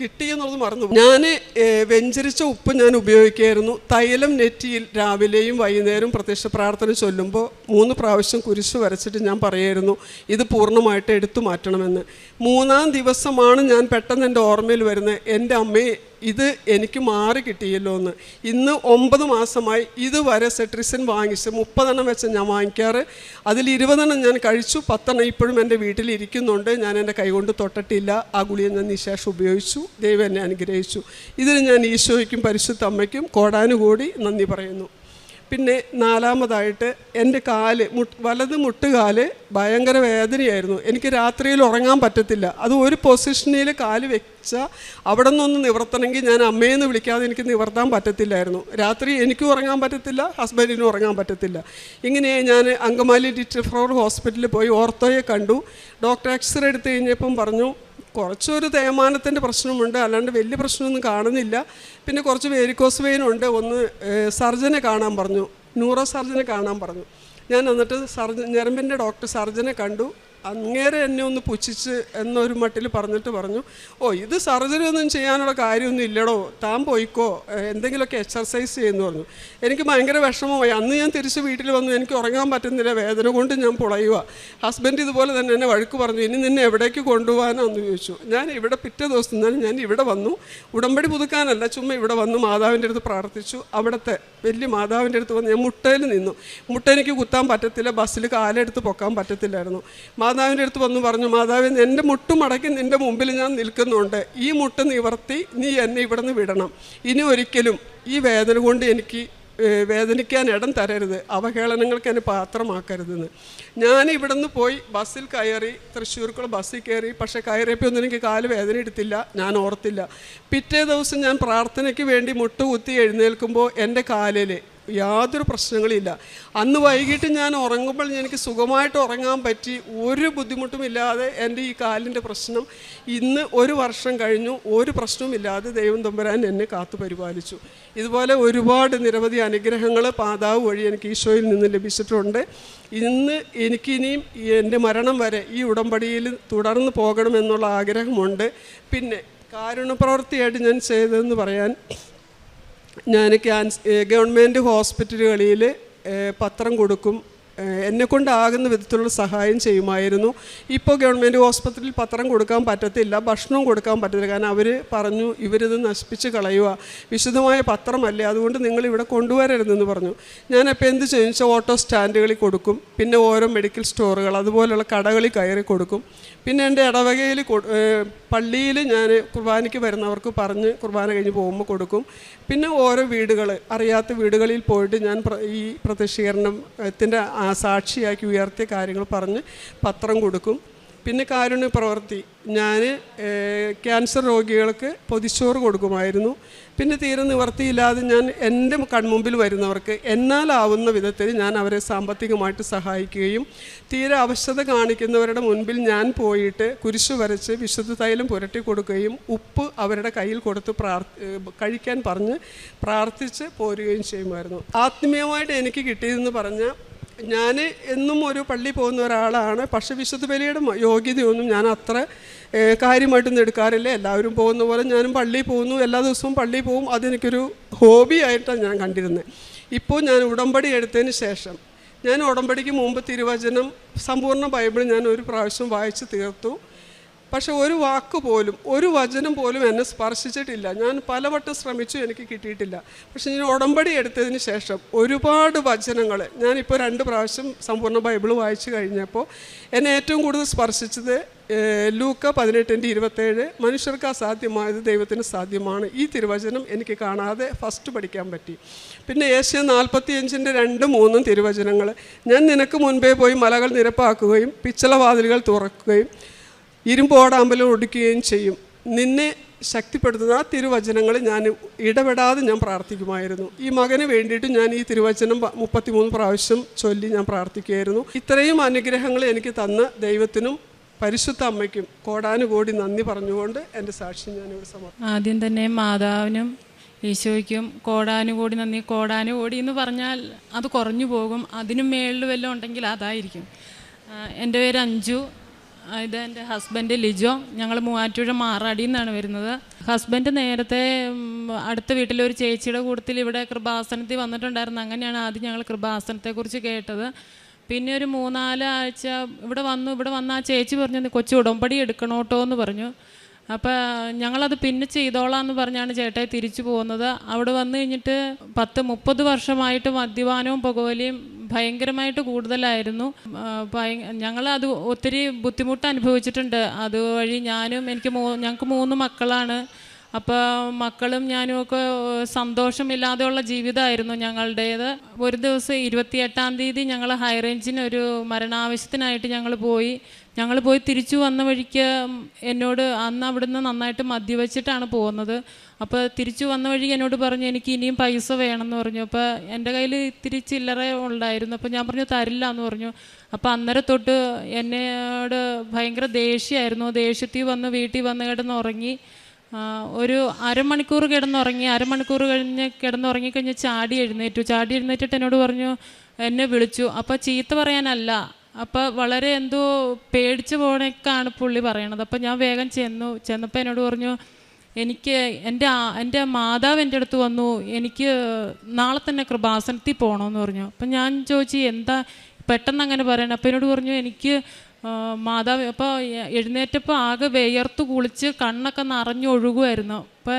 കിട്ടിയെന്നുള്ളത് മറന്നുപോയി. ഞാൻ വെഞ്ചരിച്ച ഉപ്പ് ഞാൻ ഉപയോഗിക്കുകയായിരുന്നു. തൈലം നെറ്റിയിൽ രാവിലെയും വൈകുന്നേരവും പ്രത്യക്ഷ പ്രാർത്ഥന ചൊല്ലുമ്പോൾ 3 പ്രാവശ്യം കുരിശ് വരച്ചിട്ട് ഞാൻ പറയായിരുന്നു ഇത് പൂർണ്ണമായിട്ട് എടുത്തു മാറ്റണമെന്ന്. 3-ാം ദിവസമാണ് ഞാൻ പെട്ടെന്ന് എൻ്റെ ഓർമ്മയിൽ വരുന്നത്, എൻ്റെ അമ്മയെ ഇത് എനിക്ക് മാറി കിട്ടിയല്ലോ എന്ന്. ഇന്ന് 9 മാസമായി ഇതുവരെ സെട്രിസിൻ വാങ്ങിച്ച് 30 വെച്ച് ഞാൻ വാങ്ങിക്കാറ്. അതിൽ 20 ഞാൻ കഴിച്ചു, 10 ഇപ്പോഴും എൻ്റെ വീട്ടിലിരിക്കുന്നുണ്ട്. ഞാൻ എൻ്റെ കൈകൊണ്ട് തൊട്ടിട്ടില്ല. ആ ഗുളിക ഞാൻ നിശേഷം ഉപയോഗിച്ചു. ദൈവം എന്നെ അനുഗ്രഹിച്ചു. ഇതിന് ഞാൻ ഈശോയ്ക്കും പരിശുദ്ധ അമ്മയ്ക്കും കോടാനുകൂടി നന്ദി പറയുന്നു. പിന്നെ 4-ാമതായിട്ട് എൻ്റെ വലത് മുട്ടുകാല് ഭയങ്കര വേദനയായിരുന്നു. എനിക്ക് രാത്രിയിൽ ഉറങ്ങാൻ പറ്റത്തില്ല. അത് ഒരു പൊസിഷനിൽ കാല് വെച്ചാൽ അവിടെ നിന്നൊന്ന് നിവർത്തണമെങ്കിൽ ഞാൻ അമ്മയെന്ന് വിളിക്കാതെ എനിക്ക് നിവർത്താൻ പറ്റത്തില്ലായിരുന്നു. രാത്രി എനിക്കും ഉറങ്ങാൻ പറ്റത്തില്ല, ഹസ്ബൻഡിനും ഉറങ്ങാൻ പറ്റത്തില്ല. ഇങ്ങനെ ഞാൻ അങ്കമാലി ഡിസ്ട്രിക്ട് ഹോസ്പിറ്റലിൽ പോയി ഓർത്തോയെ കണ്ടു. ഡോക്ടർ എക്സ്റേ എടുത്ത് കഴിഞ്ഞപ്പം പറഞ്ഞു കുറച്ചൊരു തേയ്മാനത്തിൻ്റെ പ്രശ്നമുണ്ട്, അല്ലാണ്ട് വലിയ പ്രശ്നമൊന്നും കാണുന്നില്ല. പിന്നെ കുറച്ച് വേരിക്കോസ് വെയിനുണ്ട്, ഒന്ന് സർജനെ കാണാൻ പറഞ്ഞു, ന്യൂറോ സർജനെ കാണാൻ പറഞ്ഞു. ഞാൻ എന്നിട്ട് ഞരമ്പിൻ്റെ ഡോക്ടർ സർജനെ കണ്ടു. അങ്ങേരെ എന്നെ ഒന്ന് പുച്ഛിച്ച് എന്നൊരു മട്ടിൽ പറഞ്ഞിട്ട് പറഞ്ഞു, ഓ ഇത് സർജറി ഒന്നും ചെയ്യാനുള്ള കാര്യമൊന്നും ഇല്ലടോ, താൻ പോയിക്കോ, എന്തെങ്കിലുമൊക്കെ എക്സർസൈസ് ചെയ്യുന്നു പറഞ്ഞു. എനിക്ക് ഭയങ്കര വിഷമമായി. അന്ന് ഞാൻ തിരിച്ച് വീട്ടിൽ വന്നു. എനിക്ക് ഉറങ്ങാൻ പറ്റുന്നില്ല, വേദന കൊണ്ട് ഞാൻ പുളയുക. ഹസ്ബൻഡ് ഇതുപോലെ തന്നെ എന്നെ വഴക്ക് പറഞ്ഞു, ഇനി നിന്നെ എവിടേക്ക് കൊണ്ടുപോകാനാന്ന് ചോദിച്ചു. ഞാൻ ഇവിടെ പിറ്റേ ദിവസം തന്നെ ഞാൻ ഇവിടെ വന്നു. ഉടമ്പടി പുതുക്കാനല്ല, ചുമ്മാ ഇവിടെ വന്നു മാതാവിൻ്റെ അടുത്ത് പ്രാർത്ഥിച്ചു. അവിടുത്തെ വലിയ മാതാവിൻ്റെ അടുത്ത് വന്ന് ഞാൻ മുട്ടയിൽ നിന്നു. മുട്ട എനിക്ക് കുത്താൻ പറ്റത്തില്ല, ബസ്സിൽ കാലെടുത്ത് പൊക്കാൻ പറ്റത്തില്ലായിരുന്നു. മാതാവിൻ്റെ അടുത്ത് വന്ന് പറഞ്ഞു, മാതാവ് എൻ്റെ മുട്ട് മടക്കി നിൻ്റെ മുമ്പിൽ ഞാൻ നിൽക്കുന്നുണ്ട്, ഈ മുട്ട് നിവർത്തി നീ എന്നെ ഇവിടെ നിന്ന് വിടണം, ഇനി ഒരിക്കലും ഈ വേദന കൊണ്ട് എനിക്ക് വേദനിക്കാൻ ഇടം തരരുത്, അവഹേളനങ്ങൾക്ക് എന്നെ പാത്രമാക്കരുതെന്ന്. ഞാൻ ഇവിടെ നിന്ന് പോയി ബസ്സിൽ കയറി, തൃശ്ശൂർക്കുള്ള ബസ്സിൽ കയറി. പക്ഷേ കയറിയപ്പോൾ ഒന്നും എനിക്ക് കാല് വേദന എടുത്തില്ല, ഞാൻ ഓർത്തില്ല. പിറ്റേ ദിവസം ഞാൻ പ്രാർത്ഥനയ്ക്ക് വേണ്ടി മുട്ടുകുത്തി എഴുന്നേൽക്കുമ്പോൾ എൻ്റെ കാലിൽ യാതൊരു പ്രശ്നങ്ങളില്ല. അന്ന് വൈകിട്ട് ഞാൻ ഉറങ്ങുമ്പോൾ എനിക്ക് സുഖമായിട്ട് ഉറങ്ങാൻ പറ്റി. ഒരു ബുദ്ധിമുട്ടുമില്ലാതെ എൻ്റെ ഈ കാലിൻ്റെ പ്രശ്നം ഇന്ന് 1 വർഷം കഴിഞ്ഞു, ഒരു പ്രശ്നവുമില്ലാതെ ദൈവം തമ്പുരാൻ എന്നെ കാത്തു പരിപാലിച്ചു. ഇതുപോലെ ഒരുപാട് നിരവധി അനുഗ്രഹങ്ങൾ പാതാവ് വഴി എനിക്ക് ഈശോയിൽ നിന്ന് ലഭിച്ചിട്ടുണ്ട്. ഇന്ന് എനിക്കിനിയും എൻ്റെ മരണം വരെ ഈ ഉടമ്പടിയിൽ തുടർന്ന് പോകണമെന്നുള്ള ആഗ്രഹമുണ്ട്. പിന്നെ കാരുണ്യപ്രവൃത്തിയായിട്ട് ഞാൻ ചെയ്തതെന്ന് പറയാൻ, ഞാൻ ഗവൺമെൻറ് ഹോസ്പിറ്റലുകളിൽ പത്രം കൊടുക്കും, എന്നെക്കൊണ്ടാകുന്ന വിധത്തിലുള്ള സഹായം ചെയ്യുമായിരുന്നു. ഇപ്പോൾ ഗവൺമെൻറ് ഹോസ്പിറ്റലിൽ പത്രം കൊടുക്കാൻ പറ്റത്തില്ല, ഭക്ഷണവും കൊടുക്കാൻ പറ്റത്തില്ല. കാരണം അവർ പറഞ്ഞു ഇവരിത് നശിപ്പിച്ച് കളയുക, വിശുദ്ധമായ പത്രമല്ലേ, അതുകൊണ്ട് നിങ്ങളിവിടെ കൊണ്ടുവരരുതെന്ന് പറഞ്ഞു. ഞാനപ്പോൾ എന്ത് ചോദിച്ചാൽ ഓട്ടോ സ്റ്റാൻഡുകളിൽ കൊടുക്കും, പിന്നെ ഓരോ മെഡിക്കൽ സ്റ്റോറുകൾ അതുപോലെയുള്ള കടകളിൽ കയറി കൊടുക്കും. പിന്നെ എൻ്റെ ഇടവകയിൽ പള്ളിയിൽ ഞാൻ കുർബാനയ്ക്ക് വരുന്നവർക്ക് പറഞ്ഞ് കുർബാന കഴിഞ്ഞ് പോകുമ്പോൾ കൊടുക്കും. പിന്നെ ഓരോ വീടുകൾ, അറിയാത്ത വീടുകളിൽ പോയിട്ട് ഞാൻ ഈ പ്രത്യക്ഷീകരണത്തിൻ്റെ സാക്ഷിയാക്കി ഉയർത്തിയ കാര്യങ്ങൾ പറഞ്ഞ് പത്രം കൊടുക്കും. പിന്നെ കാരുണ്യ പ്രവൃത്തി, ഞാൻ ക്യാൻസർ രോഗികൾക്ക് പൊതിച്ചോറ് കൊടുക്കുമായിരുന്നു. പിന്നെ തീരെ നിവർത്തിയില്ലാതെ ഞാൻ എൻ്റെ കൺമുമ്പിൽ വരുന്നവർക്ക് എന്നാലാവുന്ന വിധത്തിൽ ഞാൻ അവരെ സാമ്പത്തികമായിട്ട് സഹായിക്കുകയും, തീരെ അവശത കാണിക്കുന്നവരുടെ മുൻപിൽ ഞാൻ പോയിട്ട് കുരിശ് വരച്ച് വിശുദ്ധ തൈലം പുരട്ടി കൊടുക്കുകയും ഉപ്പ് അവരുടെ കയ്യിൽ കൊടുത്ത് കഴിക്കാൻ പറഞ്ഞ് പ്രാർത്ഥിച്ച് പോരുകയും ചെയ്യുമായിരുന്നു. ആത്മീയമായിട്ട് എനിക്ക് കിട്ടിയതെന്ന് പറഞ്ഞാൽ, ഞാൻ എന്നും ഒരു പള്ളി പോകുന്ന ഒരാളാണ്. പക്ഷേ വിശുദ്ധ ബലിയുടെ യോഗ്യതയൊന്നും ഞാൻ അത്ര കാര്യമായിട്ടൊന്നും എടുക്കാറില്ല. എല്ലാവരും പോകുന്ന പോലെ ഞാനും പള്ളിയിൽ പോകുന്നു, എല്ലാ ദിവസവും പള്ളിയിൽ പോകും. അതെനിക്കൊരു ഹോബി ആയിട്ടാണ് ഞാൻ കണ്ടിരുന്നത്. ഇപ്പോൾ ഞാൻ ഉടമ്പടി എടുത്തതിന് ശേഷം, ഞാൻ ഉടമ്പടിക്ക് മുമ്പ് തിരുവചനം സമ്പൂർണ്ണ ബൈബിൾ ഞാൻ ഒരു പ്രാവശ്യം വായിച്ച് തീർത്തു. പക്ഷെ ഒരു വാക്ക് പോലും, ഒരു വചനം പോലും എന്നെ സ്പർശിച്ചിട്ടില്ല. ഞാൻ പലവട്ടം ശ്രമിച്ചു, എനിക്ക് കിട്ടിയിട്ടില്ല. പക്ഷെ ഞാൻ ഉടമ്പടി എടുത്തതിന് ശേഷം ഒരുപാട് വചനങ്ങൾ, ഞാനിപ്പോൾ 2 പ്രാവശ്യം സമ്പൂർണ്ണ ബൈബിൾ വായിച്ചു കഴിഞ്ഞപ്പോൾ എന്നെ ഏറ്റവും കൂടുതൽ സ്പർശിച്ചത് ലൂക്ക 18:27, മനുഷ്യർക്ക് അസാധ്യമായത് ദൈവത്തിന് സാധ്യമാണ്. ഈ തിരുവചനം എനിക്ക് കാണാതെ ഫസ്റ്റ് പഠിക്കാൻ പറ്റി. പിന്നെ ഏഷ്യ 45:2-3 തിരുവചനങ്ങൾ, ഞാൻ നിനക്ക് മുൻപേ പോയി മലകൾ നിരപ്പാക്കുകയും പിച്ചളവാതിലുകൾ തുറക്കുകയും ഇരുമ്പോടാമ്പലം ഒടിക്കുകയും ചെയ്യും. നിന്നെ ശക്തിപ്പെടുത്തുന്ന ആ തിരുവചനങ്ങൾ ഞാൻ ഇടപെടാതെ ഞാൻ പ്രാർത്ഥിക്കുമായിരുന്നു. ഈ മകന് വേണ്ടിയിട്ട് ഞാൻ ഈ തിരുവചനം 33 പ്രാവശ്യം ചൊല്ലി ഞാൻ പ്രാർത്ഥിക്കുമായിരുന്നു. ഇത്രയും അനുഗ്രഹങ്ങൾ എനിക്ക് തന്ന ദൈവത്തിനും പരിശുദ്ധ അമ്മയ്ക്കും കോടാനുകോടി നന്ദി പറഞ്ഞുകൊണ്ട് എൻ്റെ സാക്ഷി ഞാനിവിടെ സമർപ്പിക്കുന്നു. ആദ്യം തന്നെ മാതാവിനും ഈശോയ്ക്കും കോടാനുകോടി നന്ദി. കോടാനുകോടി എന്ന് പറഞ്ഞാൽ അത് കുറഞ്ഞു പോകും, അതിനും മേളിൽ വല്ലതും ഉണ്ടെങ്കിൽ അതായിരിക്കും. എൻ്റെ പേര് അഞ്ജു, ഇത് എൻ്റെ ഹസ്ബൻഡ് ലിജോ. ഞങ്ങൾ മൂവാറ്റുപുഴ മാറാടിയിൽ നിന്നാണ് വരുന്നത്. ഹസ്ബൻഡ് നേരത്തെ അടുത്ത വീട്ടിലെ ഒരു ചേച്ചിയുടെ കൂട്ടത്തിൽ ഇവിടെ കൃപാസനത്തിൽ വന്നിട്ടുണ്ടായിരുന്നു. അങ്ങനെയാണ് ആദ്യം ഞങ്ങൾ കൃപാസനത്തെക്കുറിച്ച് കേട്ടത്. പിന്നെ ഒരു 3-4 ആഴ്ച ഇവിടെ വന്ന് ആ ചേച്ചി പറഞ്ഞു കൊച്ചു ഉടമ്പടി എടുക്കണോട്ടോ എന്ന് പറഞ്ഞു. അപ്പോൾ ഞങ്ങളത് പിന്നെ ചെയ്തോളാം എന്ന് പറഞ്ഞാണ് ചേട്ടായി തിരിച്ചു പോകുന്നത്. അവിടെ വന്നു കഴിഞ്ഞിട്ട് 10-30 വർഷമായിട്ട് മദ്യപാനവും പുകവലിയും ഭയങ്കരമായിട്ട് കൂടുതലായിരുന്നു. ഞങ്ങളത് ഒത്തിരി ബുദ്ധിമുട്ട് അനുഭവിച്ചിട്ടുണ്ട്. അതുവഴി ഞങ്ങൾക്ക് 3 മക്കളാണ്. അപ്പോൾ മക്കളും ഞാനും ഒക്കെ സന്തോഷമില്ലാതെയുള്ള ജീവിതമായിരുന്നു ഞങ്ങളുടേത്. ഒരു ദിവസം 28-ാം തീയതി ഞങ്ങൾ ഹൈറേഞ്ചിന് ഒരു മരണാവശ്യത്തിനായിട്ട് ഞങ്ങൾ പോയി തിരിച്ചു വന്ന വഴിക്ക് എന്നോട് അന്ന് അവിടുന്ന് നന്നായിട്ട് മദ്യവെച്ചിട്ടാണ് പോകുന്നത്. അപ്പോൾ തിരിച്ചു വന്ന വഴി എന്നോട് പറഞ്ഞു എനിക്ക് ഇനിയും പൈസ വേണമെന്ന് പറഞ്ഞു. അപ്പോൾ എൻ്റെ കയ്യിൽ ഇത്തിരി ചില്ലറ ഉണ്ടായിരുന്നു. അപ്പോൾ ഞാൻ പറഞ്ഞു തരില്ല എന്ന് പറഞ്ഞു. അപ്പോൾ അന്നേരം തൊട്ട് എന്നോട് ഭയങ്കര ദേഷ്യമായിരുന്നു. ദേഷ്യത്തിൽ വന്ന് വീട്ടിൽ വന്ന് കിടന്നുറങ്ങി. ഒരു അരമണിക്കൂർ കിടന്നുറങ്ങി. അരമണിക്കൂർ കിടന്നുറങ്ങിക്കഴിഞ്ഞ് ചാടി എഴുന്നേറ്റിട്ട് എന്നോട് പറഞ്ഞു, എന്നെ വിളിച്ചു. അപ്പോൾ ചീത്ത പറയാനല്ല, അപ്പോൾ വളരെ എന്തോ പേടിച്ച് പോണേക്കാണ് പുള്ളി പറയണത്. അപ്പോൾ ഞാൻ വേഗം ചെന്നപ്പോൾ എന്നോട് പറഞ്ഞു, എൻ്റെ മാതാവ് എൻ്റെ അടുത്ത് വന്നു, എനിക്ക് നാളെ തന്നെ കൃപാസനത്തിൽ പോകണമെന്ന് പറഞ്ഞു. അപ്പം ഞാൻ ചോദിച്ചു എന്താ പെട്ടെന്ന് അങ്ങനെ പറയണം. അപ്പോൾ എന്നോട് പറഞ്ഞു എനിക്ക് മാതാവ്. അപ്പോൾ എഴുന്നേറ്റപ്പോൾ ആകെ വിയർത്ത് കുളിച്ച് കണ്ണൊക്കെ നിറഞ്ഞൊഴുകുമായിരുന്നു. അപ്പോൾ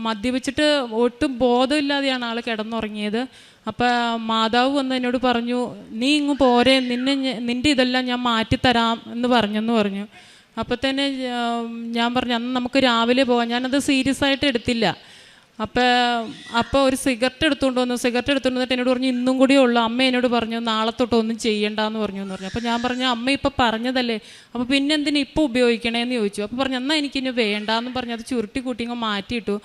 മദ്യപിച്ചിട്ട് ഒട്ടും ബോധമില്ലാതെയാണ് ആൾ കിടന്നുറങ്ങിയത്. അപ്പോൾ മാതാവ് വന്ന് എന്നോട് പറഞ്ഞു, നീ ഇങ്ങ് പോരെ, നിൻ്റെ ഇതെല്ലാം ഞാൻ മാറ്റിത്തരാം എന്ന് പറഞ്ഞു. അപ്പോൾ തന്നെ ഞാൻ പറഞ്ഞു അന്ന് നമുക്ക് രാവിലെ പോകാം. ഞാനത് സീരിയസ് ആയിട്ട് എടുത്തില്ല. അപ്പോൾ ഒരു സിഗരറ്റ് എടുത്തുകൊണ്ട് വന്നു. സിഗരറ്റ് എടുത്തുകൊണ്ട് വന്നിട്ട് എന്നോട് പറഞ്ഞു, ഇന്നും കൂടിയേ ഉള്ളൂ. അമ്മ എന്നോട് പറഞ്ഞു നാളെ തൊട്ട് ഒന്നും ചെയ്യണ്ടെന്ന് പറഞ്ഞു. അപ്പോൾ ഞാൻ പറഞ്ഞു, അമ്മ ഇപ്പോൾ പറഞ്ഞതല്ലേ, അപ്പോൾ പിന്നെ എന്തിനാ ഇപ്പോൾ ഉപയോഗിക്കണേന്ന് ചോദിച്ചു. അപ്പോൾ പറഞ്ഞു, എന്നാൽ എനിക്കിനി വേണ്ടാന്ന് പറഞ്ഞ് അത് ചുരുട്ടി കൂട്ടി ഇങ്ങ് മാറ്റിയിട്ടു.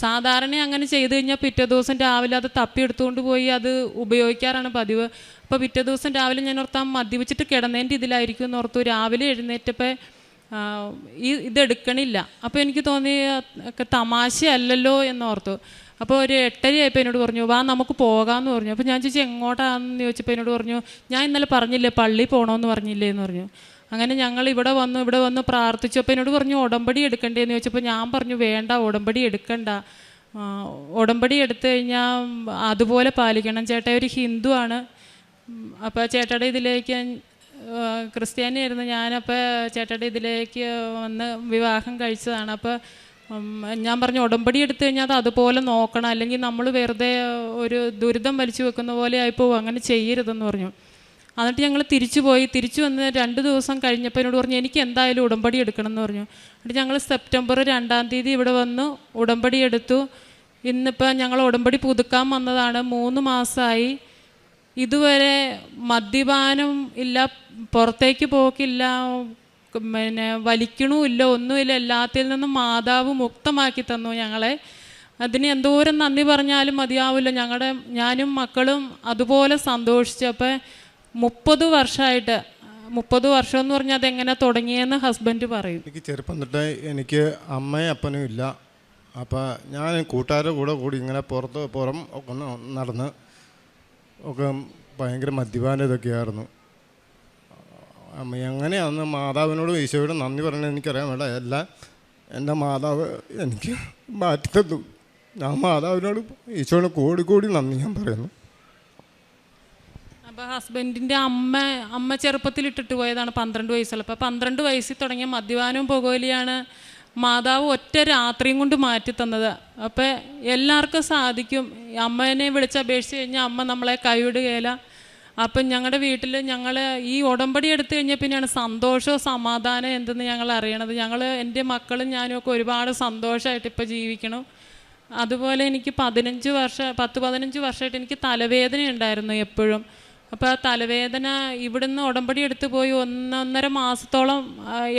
സാധാരണ അങ്ങനെ ചെയ്ത് കഴിഞ്ഞാൽ പിറ്റേ ദിവസം രാവിലെ അത് തപ്പിയെടുത്തുകൊണ്ട് പോയി അത് ഉപയോഗിക്കാറാണ് പതിവ്. അപ്പോൾ പിറ്റേ ദിവസം രാവിലെ ഞാൻ ഓർത്താൽ മദ്യപിച്ചിട്ട് കിടന്നതിൻ്റെ ഇതിലായിരിക്കും എന്ന് ഓർത്തു. രാവിലെ എഴുന്നേറ്റപ്പോൾ ഇതെടുക്കണില്ല. അപ്പോൾ എനിക്ക് തോന്നി തമാശയല്ലല്ലോ എന്നോർത്തു. അപ്പോൾ ഒരു 8:30 ആയപ്പോൾ എന്നോട് പറഞ്ഞു, വാ നമുക്ക് പോകാമെന്ന് പറഞ്ഞു. അപ്പോൾ ഞാൻ ചോദിച്ചു, എങ്ങോട്ടാണെന്ന് ചോദിച്ചപ്പോൾ എന്നോട് പറഞ്ഞു, ഞാൻ ഇന്നലെ പറഞ്ഞില്ലേ പള്ളി പോകണമെന്ന് പറഞ്ഞില്ലേ എന്ന് പറഞ്ഞു. അങ്ങനെ ഞങ്ങൾ ഇവിടെ വന്ന് പ്രാർത്ഥിച്ചു. അപ്പോൾ എന്നോട് പറഞ്ഞു, ഉടമ്പടി എടുക്കണ്ടേന്ന് ചോദിച്ചപ്പോൾ ഞാൻ പറഞ്ഞു, വേണ്ട, ഉടമ്പടി എടുക്കണ്ട. ഉടമ്പടി എടുത്തു കഴിഞ്ഞാൽ അതുപോലെ പാലിക്കണം. ചേട്ടാ ഒരു ഹിന്ദു ആണ്. അപ്പോൾ ചേട്ടയുടെ ഇതിലേക്ക് ക്രിസ്ത്യാനിയായിരുന്നു ഞാനപ്പോൾ ചേട്ടയുടെ ഇതിലേക്ക് വന്ന് വിവാഹം കഴിച്ചതാണ്. അപ്പോൾ ഞാൻ പറഞ്ഞു, ഉടമ്പടി എടുത്തു കഴിഞ്ഞാൽ അത് അതുപോലെ നോക്കണം, അല്ലെങ്കിൽ നമ്മൾ വെറുതെ ഒരു ദുരിതം വലിച്ചു വെക്കുന്ന പോലെ ആയിപ്പോവും, അങ്ങനെ ചെയ്യരുതെന്ന് പറഞ്ഞു. എന്നിട്ട് ഞങ്ങൾ തിരിച്ചു വന്ന് 2 ദിവസം കഴിഞ്ഞപ്പോൾ എന്നോട് പറഞ്ഞു, എനിക്ക് എന്തായാലും ഉടമ്പടി എടുക്കണം എന്ന് പറഞ്ഞു. എന്നിട്ട് ഞങ്ങൾ സെപ്റ്റംബർ 2-ാം തീയതി ഇവിടെ വന്നു ഉടമ്പടി എടുത്തു. ഇന്നിപ്പോൾ ഞങ്ങൾ ഉടമ്പടി പുതുക്കാൻ വന്നതാണ്. 3 മാസമായി. ഇതുവരെ മദ്യപാനം ഇല്ല, പുറത്തേക്ക് പോക്കില്ല, പിന്നെ വലിക്കണമില്ല, ഒന്നുമില്ല. എല്ലാത്തിൽ നിന്നും മാതാവ് മുക്തമാക്കി തന്നു ഞങ്ങളെ. അതിന് എന്തോരം നന്ദി പറഞ്ഞാലും മതിയാവില്ല. ഞാനും മക്കളും അതുപോലെ സന്തോഷിച്ചു. അപ്പോൾ 30 വർഷമായിട്ട്, 30 വർഷം എന്ന് പറഞ്ഞാൽ അതെങ്ങനെ തുടങ്ങിയെന്ന് ഹസ്ബൻഡ് പറയും. എനിക്ക് ചെറുപ്പം തൊട്ടേ എനിക്ക് അമ്മയും അപ്പനും ഇല്ല. അപ്പോൾ ഞാൻ കൂട്ടുകാരുടെ കൂടി ഇങ്ങനെ പുറം ഒക്കെ നടന്ന് ഒക്കെ ഭയങ്കര മദ്യപാനം ഇതൊക്കെയായിരുന്നു. എങ്ങനെ അന്ന് മാതാവിനോടും ഈശോയോടും നന്ദി പറഞ്ഞത് എനിക്കറിയാൻ വേണ്ട. എല്ലാം എൻ്റെ മാതാവ് എനിക്ക് മാറ്റിത്തന്നു. ഞാൻ മാതാവിനോട് ഈശോയോട് കോടി നന്ദി ഞാൻ പറയുന്നു. അപ്പോൾ ഹസ്ബൻഡിൻ്റെ അമ്മ ചെറുപ്പത്തിൽ ഇട്ടിട്ട് പോയതാണ് 12 വയസ്സുള്ള. അപ്പോൾ 12 വയസ്സിൽ തുടങ്ങിയ മദ്യപാനവും പുകവലിയാണ് മാതാവ് ഒറ്റ രാത്രിയും കൊണ്ട് മാറ്റി തന്നത്. അപ്പോൾ എല്ലാവർക്കും സാധിക്കും. അമ്മേനെ വിളിച്ചപേക്ഷിച്ച് കഴിഞ്ഞാൽ അമ്മ നമ്മളെ കൈവിടുകയില്ല. അപ്പം ഞങ്ങളുടെ വീട്ടിൽ ഞങ്ങൾ ഈ ഉടമ്പടി എടുത്തു കഴിഞ്ഞാൽ പിന്നെയാണ് സന്തോഷവും സമാധാനം എന്തെന്ന് ഞങ്ങൾ അറിയണത്. എൻ്റെ മക്കളും ഞാനും ഒക്കെ ഒരുപാട് സന്തോഷമായിട്ട് ഇപ്പോൾ ജീവിക്കണം. അതുപോലെ എനിക്ക് 10-15 വർഷമായിട്ട് എനിക്ക് തലവേദന ഉണ്ടായിരുന്നു എപ്പോഴും. അപ്പോൾ ആ തലവേദന ഇവിടുന്ന് ഉടമ്പടി എടുത്ത് പോയി 1-1.5 മാസത്തോളം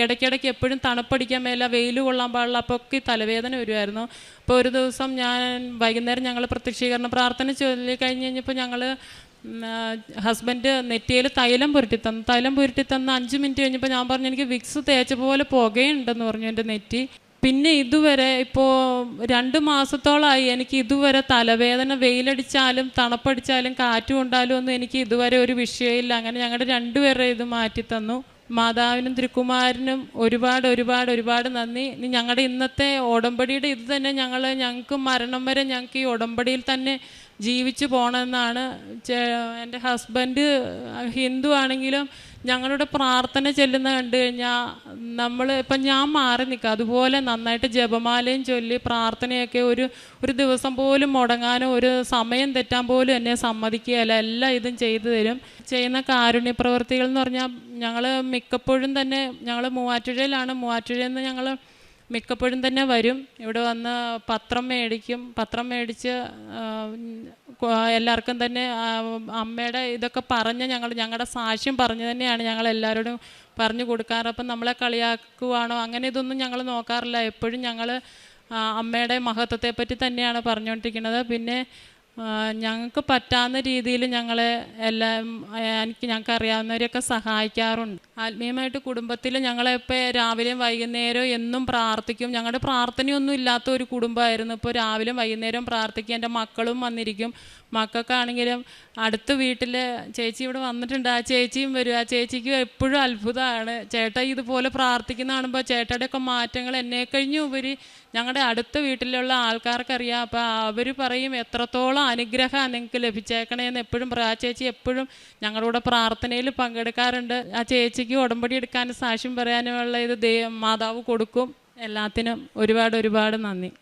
ഇടയ്ക്കിടയ്ക്ക് എപ്പോഴും തണുപ്പടിക്കാൻ മേല, വെയിൽ കൊള്ളാൻ പാടില്ല, അപ്പോൾ ഒക്കെ തലവേദന വരുമായിരുന്നു. അപ്പോൾ ഒരു ദിവസം വൈകുന്നേരം ഞങ്ങൾ പ്രത്യക്ഷീകരണ പ്രാർത്ഥന ചൊല്ലി കഴിഞ്ഞപ്പോൾ ഞങ്ങൾ ഹസ്ബൻഡ് നെറ്റിയിൽ തൈലം പുരട്ടി തന്ന് 5 മിനിറ്റ് കഴിഞ്ഞപ്പോൾ ഞാൻ പറഞ്ഞു, എനിക്ക് വിക്സ് തേച്ച പോലെ പുകയുണ്ടെന്ന് പറഞ്ഞു എൻ്റെ നെറ്റി. പിന്നെ ഇതുവരെ ഇപ്പോൾ 2 മാസത്തോളമായി എനിക്ക് ഇതുവരെ തലവേദന, വെയിലടിച്ചാലും തണുപ്പടിച്ചാലും കാറ്റ് കൊണ്ടാലും ഒന്നും എനിക്ക് ഇതുവരെ ഒരു വിഷയമില്ല. അങ്ങനെ ഞങ്ങളുടെ 2 പേരുടെ ഇത് മാറ്റിത്തന്നു. മാതാവിനും തിരുക്കുമാരനും ഒരുപാട് നന്ദി. ഞങ്ങളുടെ ഇന്നത്തെ ഉടമ്പടിയുടെ ഇത് തന്നെ ഞങ്ങൾക്ക് മരണം വരെ ഞങ്ങൾക്ക് ഈ ഉടമ്പടിയിൽ തന്നെ ജീവിച്ചു പോകണമെന്നാണ്. എൻ്റെ ഹസ്ബൻഡ് ഹിന്ദു ആണെങ്കിലും ഞങ്ങളുടെ പ്രാർത്ഥന ചെല്ലുന്ന കണ്ടു കഴിഞ്ഞാൽ ഇപ്പം ഞാൻ മാറി നിൽക്കുക. അതുപോലെ നന്നായിട്ട് ജപമാലയും ചൊല്ലി പ്രാർത്ഥനയൊക്കെ ഒരു ദിവസം പോലും മുടങ്ങാനോ ഒരു സമയം തെറ്റാൻ പോലും എന്നെ സമ്മതിക്കുകയല്ല. എല്ലാം ഇതും ചെയ്തു തരും. ചെയ്യുന്ന കാരുണ്യ പ്രവർത്തികൾ എന്ന് പറഞ്ഞാൽ ഞങ്ങൾ മിക്കപ്പോഴും തന്നെ മൂവാറ്റുപുഴയിലാണ്. മൂവാറ്റുപുഴയിൽ നിന്ന് ഞങ്ങൾ മിക്കപ്പോഴും തന്നെ വരും. ഇവിടെ വന്ന് പത്രം മേടിച്ച് എല്ലാവർക്കും തന്നെ അമ്മയുടെ ഇതൊക്കെ പറഞ്ഞ് ഞങ്ങളുടെ സാക്ഷ്യം പറഞ്ഞ് തന്നെയാണ് ഞങ്ങൾ എല്ലാവരോടും പറഞ്ഞു കൊടുക്കാറ്. അപ്പം നമ്മളെ കളിയാക്കുവാണോ അങ്ങനെ ഇതൊന്നും ഞങ്ങൾ നോക്കാറില്ല. എപ്പോഴും ഞങ്ങൾ അമ്മയുടെ മഹത്വത്തെപ്പറ്റി തന്നെയാണ് പറഞ്ഞുകൊണ്ടിരിക്കുന്നത്. പിന്നെ ഞങ്ങൾക്ക് പറ്റാവുന്ന രീതിയിൽ ഞങ്ങളെ ഞങ്ങൾക്ക് അറിയാവുന്നവരെയൊക്കെ സഹായിക്കാറുണ്ട്. ആത്മീയമായിട്ട് കുടുംബത്തിൽ ഞങ്ങളിപ്പോൾ രാവിലെയും വൈകുന്നേരവും എന്നും പ്രാർത്ഥിക്കും. ഞങ്ങളുടെ പ്രാർത്ഥനയൊന്നും ഇല്ലാത്ത ഒരു കുടുംബമായിരുന്നു. ഇപ്പോൾ രാവിലെയും വൈകുന്നേരവും പ്രാർത്ഥിക്കും. എൻ്റെ മക്കളും വന്നിരിക്കും. മക്കൾക്കാണെങ്കിലും അടുത്ത വീട്ടിൽ ചേച്ചി ഇവിടെ വന്നിട്ടുണ്ട്, ആ ചേച്ചിയും വരും. ആ ചേച്ചിക്ക് എപ്പോഴും അത്ഭുതമാണ്. ചേട്ടാ ഇതുപോലെ പ്രാർത്ഥിക്കുന്ന കാണുമ്പോൾ ചേട്ടയുടെയൊക്കെ മാറ്റങ്ങൾ എന്നെ കഴിഞ്ഞും ഉപരി ഞങ്ങളുടെ അടുത്ത വീട്ടിലുള്ള ആൾക്കാർക്കറിയാം. അപ്പോൾ അവർ പറയും എത്രത്തോളം അനുഗ്രഹമാണ് നിങ്ങൾക്ക് ലഭിച്ചേക്കണേന്ന് എപ്പോഴും ആ ചേച്ചി എപ്പോഴും ഞങ്ങളുടെ പ്രാർത്ഥനയിൽ പങ്കെടുക്കാറുണ്ട്. ആ ചേച്ചിക്ക് ഉടമ്പടി എടുക്കാനും സാക്ഷ്യം പറയാനുമുള്ള ഇത് മാതാവ് കൊടുക്കും. എല്ലാത്തിനും ഒരുപാട് നന്ദി.